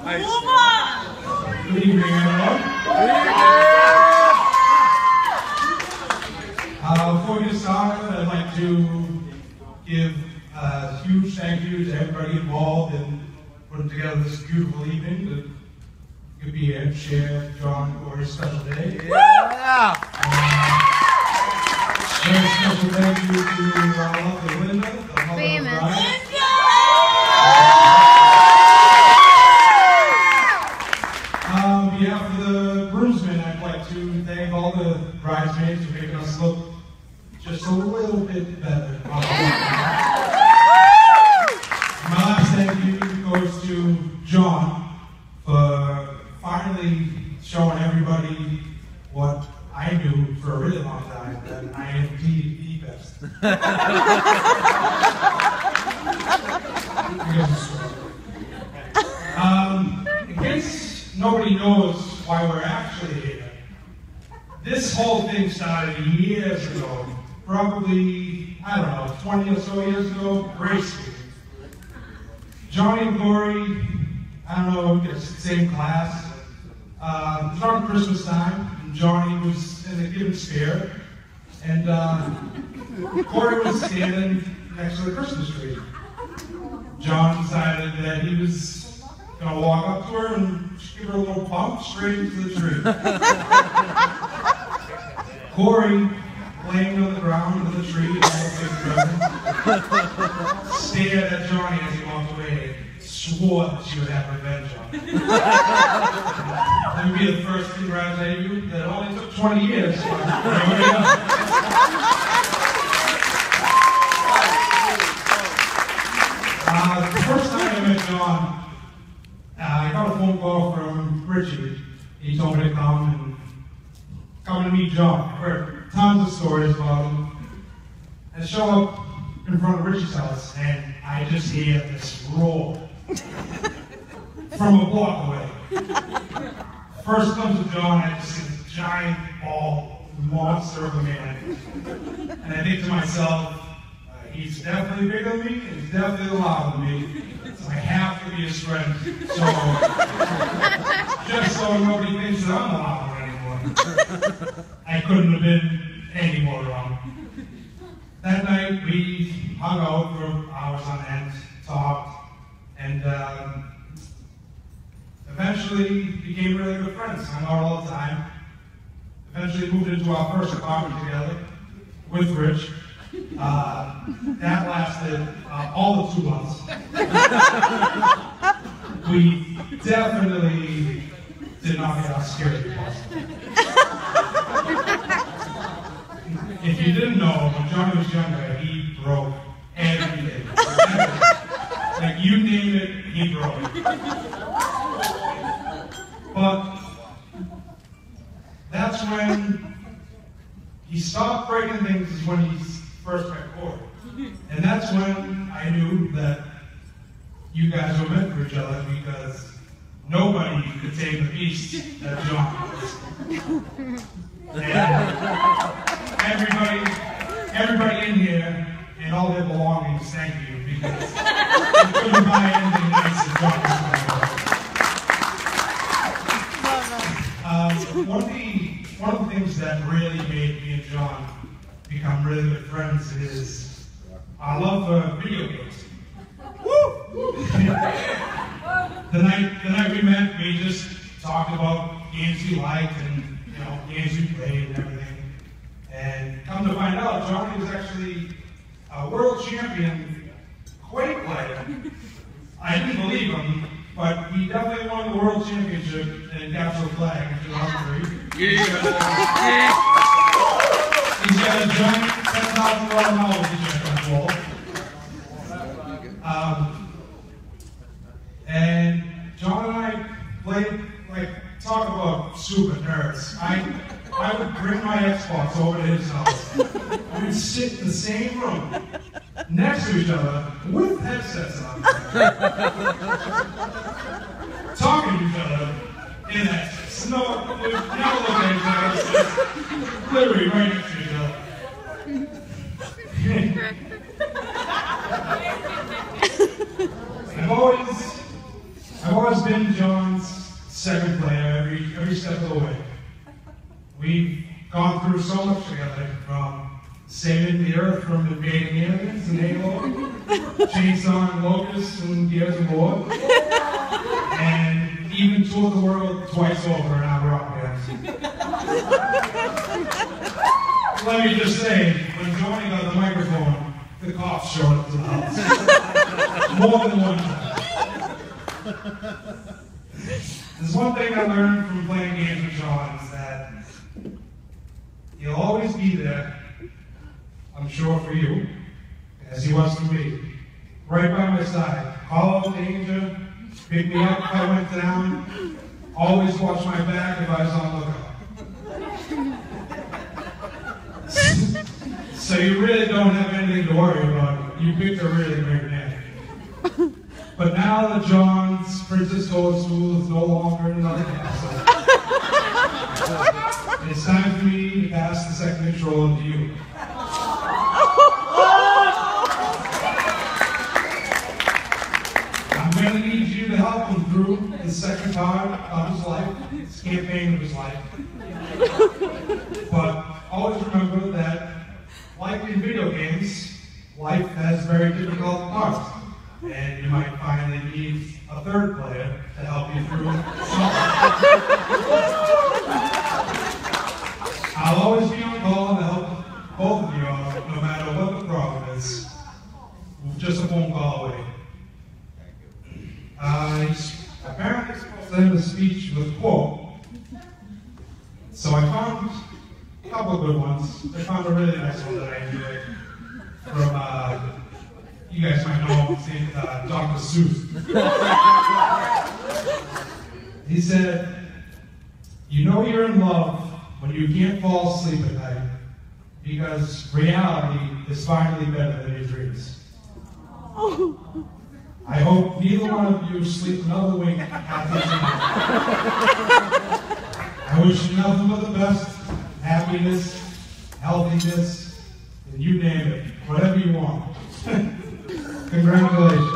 Good evening, everyone. Before we get started, I'd like to give a huge thank you to everybody involved in putting together this beautiful evening that could be here and share John and Corey's special day. Yeah! Very special thank you to our lovely Linda, the mother of Brian. On behalf of the groomsmen, I'd like to thank all the bridesmaids for making us look just a little bit better. My last thank you goes to John for finally showing everybody what I knew for a really long time, that I am the best. In case nobody knows why we're actually here, this whole thing started years ago, probably, I don't know, 20 or so years ago, grade school. Johnny and Corey, I don't know, it's the same class. It was around Christmas time, and Johnny was in the giving spirit, and Corey was standing next to the Christmas tree. John decided that he was going to walk up to her and give her a little bump straight into the tree. Corey, laying on the ground under the tree, stared at Johnny as he walked away and swore that she would have revenge on him. Let me be the first to congratulate you that it only took 20 years. The first time I met John, I got a phone call from Richie. He told me to come to meet John. I heard tons of stories about him. I show up in front of Richie's house, and I just hear this roar from a block away. First comes to John, I just see this giant, bald monster of a man. And I think to myself, he's definitely bigger than me, and he's definitely louder than me, so I have to be his friend. So, just so nobody thinks that I'm louder anymore, I couldn't have been any more wrong. That night, we hung out for hours on end, talked, and eventually became really good friends, hung out all the time. Eventually moved into our first apartment together with Rich. That lasted all of 2 months. We definitely did not get our security deposit. If you didn't know, when Johnny was younger, he broke everything. Like, you name it, he broke it. But that's when he stopped breaking things, is when he first met Corey. And that's when I knew that you guys were meant for each other, because nobody could tame the beast that John was. And everybody in here and all their belongings, thank you, because you couldn't buy anything nice as John was. One of the things that really made me and John become really good friends is our love for video games. Woo! the night we met, we just talked about games we liked and games we played and everything. And come to find out, Johnny was actually a world champion Quake player. I didn't believe him, but he definitely won the world championship in Capture the Flag in 2003. Yeah. He's got a giant $10,000 novelty check on the wall. And John and I played, talk about super nerds. I would bring my Xbox over to his house. We would sit in the same room, next to each other, with headsets on, talking to each other in headsets. No, we would never look at each other, just literally right next to each other. I've always always been John's second player every step of the way. We've gone through so much together, from saving the earth from invading aliens and Halo, chainsawing locusts and Gears of War, and even toured the world twice over in our rock bands. Let me just say, when Johnny got the microphone, the cops showed up to the house. More than one time. There's one thing I learned from playing games with John is that he'll always be there, I'm sure for you, as he was for me, right by my side. Call out danger, pick me up if I went down, always watch my back if I was on lookout. So you really don't have anything to worry about. You picked a really great man. But now that John's Princess Toadstool is no longer in another castle, it's time for me to pass the second control to you. I'm going to need you to help him through the second part of his life, this campaign of his life. But always remember that, like in video games, life has very difficult parts. And you might finally need a third player to help you through something. I'll always be on call to help both of you out, no matter what the problem is. Just a phone call away. Apparently supposed to end the speech with a quote. So I found a couple of good ones. I found a really nice one that I enjoyed from you guys might know him, named Dr. Seuss. He said, "You know you're in love when you can't fall asleep at night, because reality is finally better than your dreams." I hope neither one of you sleep another wink after tonight. I wish you nothing but the best, happiness, healthiness, and you name it, whatever you want. Congratulations.